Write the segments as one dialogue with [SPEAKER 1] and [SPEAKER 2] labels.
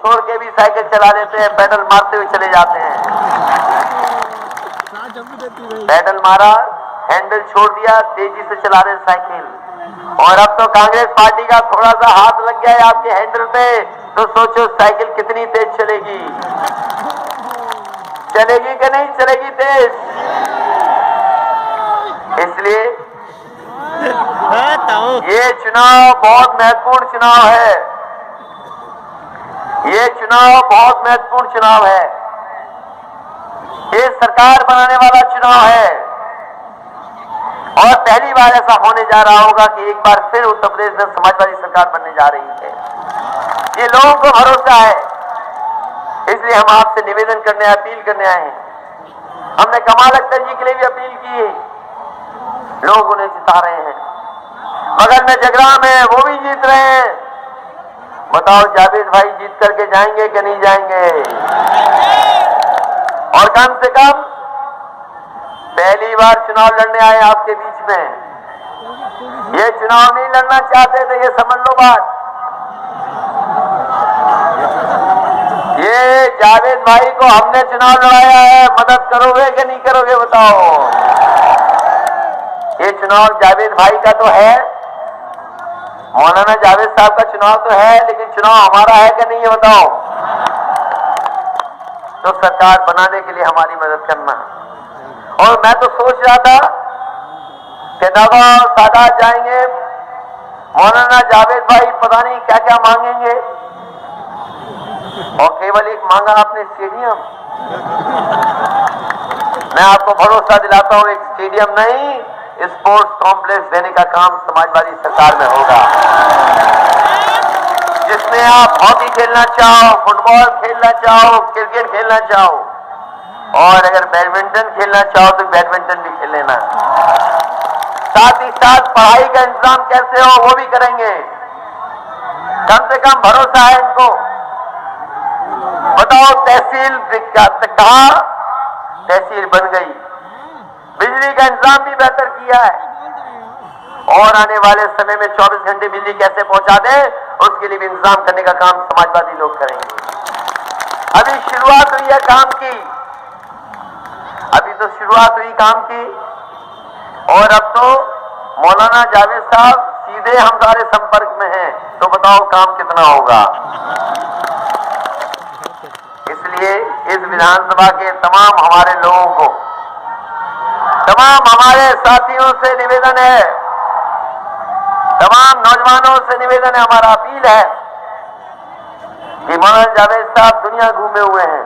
[SPEAKER 1] छोड़ के भी साइकिल चला लेते हैं, पैडल मारते हुए चले जाते हैं। पैडल मारा, हैंडल छोड़ दिया, तेजी से चला रहे साइकिल। और अब तो कांग्रेस पार्टी का थोड़ा सा हाथ लग गया है आपके हैंडल पे, तो सोचो साइकिल कितनी तेज चलेगी। चलेगी कि नहीं चलेगी तेज? इसलिए ये चुनाव बहुत महत्वपूर्ण चुनाव है। ये चुनाव बहुत महत्वपूर्ण चुनाव है। ये सरकार बनाने वाला चुनाव है और पहली बार ऐसा होने जा रहा होगा कि एक बार फिर उत्तर प्रदेश में समाजवादी सरकार बनने जा रही है। ये लोगों को भरोसा है, इसलिए हम आपसे निवेदन करने, अपील करने आए हैं। हमने कमाल अख्तर जी के लिए भी अपील की है, लोग उन्हें जिता रहे हैं। बगल में जगराम है, वो भी जीत रहे हैं। बताओ जावेद भाई जीत करके जाएंगे कि नहीं जाएंगे? और कम से कम पहली बार चुनाव लड़ने आए आपके बीच में। ये चुनाव नहीं लड़ना चाहते थे, ये समझ लो बात। ये जावेद भाई को हमने चुनाव लड़ाया है, मदद करोगे कि नहीं करोगे बताओ? ये चुनाव जावेद भाई का तो है, मौलाना जावेद साहब का चुनाव तो है, लेकिन चुनाव हमारा है कि नहीं है बताओ? तो सरकार बनाने के लिए हमारी मदद करना। और मैं तो सोच रहा था कि नवा सादात जाएंगे, मौलाना जावेद भाई पता नहीं क्या क्या मांगेंगे, और केवल एक मांगा आपने स्टेडियम। मैं आपको भरोसा दिलाता हूं, एक स्टेडियम नहीं, स्पोर्ट्स कॉम्प्लेक्स देने का काम समाजवादी सरकार में होगा, जिसमें आप हॉकी खेलना चाहो, फुटबॉल खेलना चाहो, क्रिकेट खेलना चाहो, और अगर बैडमिंटन खेलना चाहो तो बैडमिंटन भी खेल लेना। साथ ही साथ पढ़ाई का इंतजाम कैसे हो वो भी करेंगे। कम से कम भरोसा है इनको। बताओ तहसील कहा, तहसील बन गई, बिजली का इंतजाम भी बेहतर किया है, और आने वाले समय में 24 घंटे बिजली कैसे पहुंचा दे उसके लिए भी इंतजाम करने का काम समाजवादी लोग करेंगे। अभी शुरुआत हुई है काम की, अभी तो शुरुआत हुई काम की, और अब तो मौलाना जावेद साहब सीधे हमारे संपर्क में हैं, तो बताओ काम कितना होगा। इसलिए इस विधानसभा के तमाम हमारे लोगों को, तमाम हमारे साथियों से निवेदन है, तमाम नौजवानों से निवेदन है, हमारा अपील है कि मौलाना जावेद साहब दुनिया घूमे हुए हैं,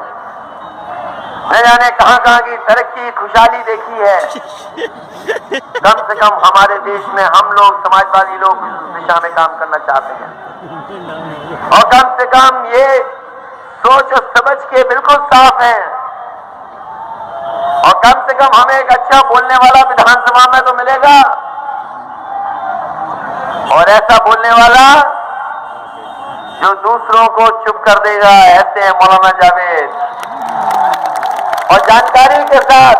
[SPEAKER 1] न जाने कहां कहां की तरक्की खुशहाली देखी है। कम से कम हमारे देश में हम लोग समाजवादी लोग इस दिशा में काम करना चाहते हैं, और कम से कम ये सोच और समझ के बिल्कुल साफ है, और कम से कम हमें एक अच्छा बोलने वाला विधानसभा में तो मिलेगा, और ऐसा बोलने वाला जो दूसरों को चुप कर देगा, ऐसे है मौलाना जावेद। और जानकारी के साथ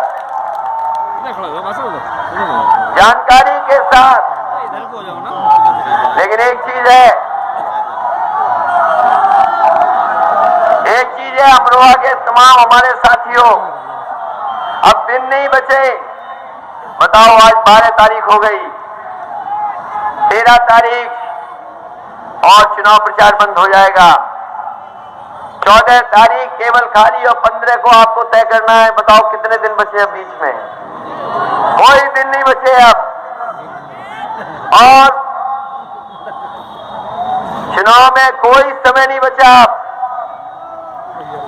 [SPEAKER 1] लेकिन एक चीज है अमरोहा के तमाम हमारे साथियों, अब दिन नहीं बचे। बताओ आज 12 तारीख हो गई, 13 तारीख और चुनाव प्रचार बंद हो जाएगा। 14 तारीख केवल खाली, और 15 को आपको तय करना है। बताओ कितने दिन बचे अब बीच में? कोई दिन नहीं बचे अब, और चुनाव में कोई समय नहीं बचा अब,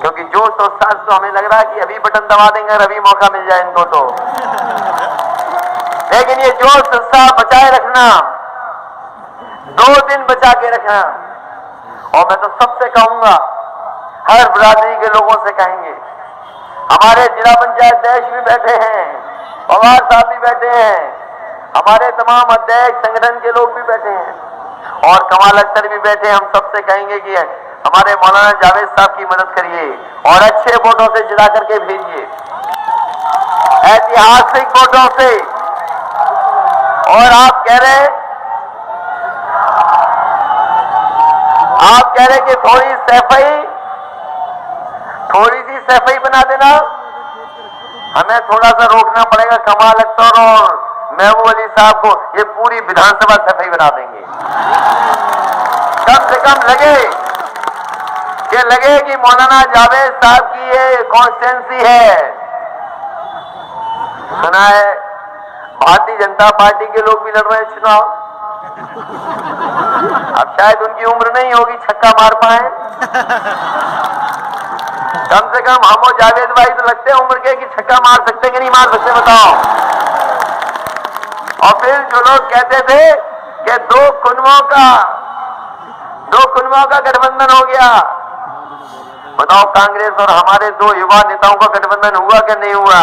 [SPEAKER 1] क्योंकि जोश और साज तो हमें लग रहा है कि अभी बटन दबा देंगे और अभी मौका मिल जाए इनको तो। लेकिन ये जोश उत्साह बचाए रखना, 2 दिन बचा के रखना। और मैं तो सबसे कहूंगा, हर बिरादरी के लोगों से कहेंगे, हमारे जिला पंचायत अध्यक्ष भी बैठे हैं, पवार साहब भी बैठे हैं, हमारे तमाम अध्यक्ष संगठन के लोग भी बैठे हैं, और कमाल अख्तर भी बैठे हैं। हम सबसे कहेंगे कि हमारे मौलाना जावेद साहब की मदद करिए और अच्छे वोटों से जिता करके भेजिए, ऐतिहासिक वोटों से। और आप कह रहे कि थोड़ी सफाई थोड़ी सी सफाई बना देना, हमें थोड़ा सा रोकना पड़ेगा। कमाल अख्तर और महबूब अली साहब को ये पूरी विधानसभा सफाई बना देंगे। कम से कम लगे कि मौलाना जावेद साहब की ये कॉन्स्टिट्यूंसी है। सुना है भारतीय जनता पार्टी के लोग भी लड़ रहे हैं चुनाव। अब शायद उनकी उम्र नहीं होगी छक्का मार पाए। कम से कम हम और जावेद भाई तो लगते हैं उम्र के कि छक्का मार सकते कि नहीं मार सकते, बताओ। और फिर जो लोग कहते थे कि दो कुनबों का गठबंधन हो गया, बताओ कांग्रेस और हमारे दो युवा नेताओं का गठबंधन हुआ कि नहीं हुआ?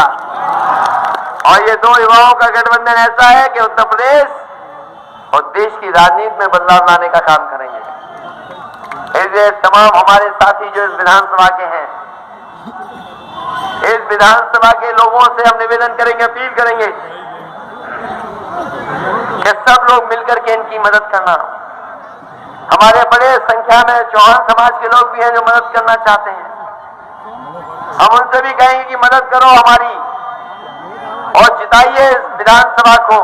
[SPEAKER 1] और ये दो युवाओं का गठबंधन ऐसा है कि उत्तर प्रदेश और देश की राजनीति में बदलाव लाने का काम करेंगे। इसलिए तमाम हमारे साथी जो इस विधानसभा के हैं, इस विधानसभा के लोगों से हम निवेदन करेंगे, अपील करेंगे कि सब लोग मिलकर के इनकी मदद करना। हमारे बड़े संख्या में चौहान समाज के लोग भी हैं जो मदद करना चाहते हैं। हम उनसे भी कहेंगे कि मदद करो हमारी और जिताइए इस विधानसभा को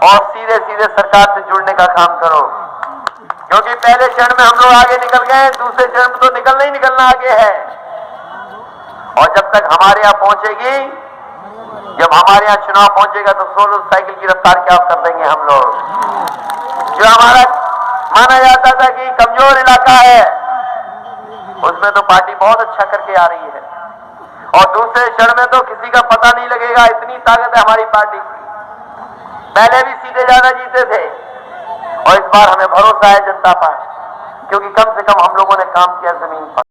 [SPEAKER 1] और सीधे सीधे सरकार से जुड़ने का काम करो। क्योंकि पहले चरण में हम लोग आगे निकल गए, दूसरे चरण में तो निकलना ही निकलना आगे है। और जब तक हमारे यहाँ पहुंचेगी, जब हमारे यहाँ चुनाव पहुंचेगा तो 16 साइकिल की रफ्तार क्या कर देंगे हम लोग। जो हमारा माना जाता था कि कमजोर इलाका है, उसमें तो पार्टी बहुत अच्छा करके आ रही है। और दूसरे चरण में तो किसी का पता नहीं लगेगा, इतनी ताकत है हमारी पार्टी की। पहले भी सीधे ज्यादा जीते थे और इस बार हमें भरोसा है जनता पर, क्योंकि कम से कम हम लोगों ने काम किया जमीन पर।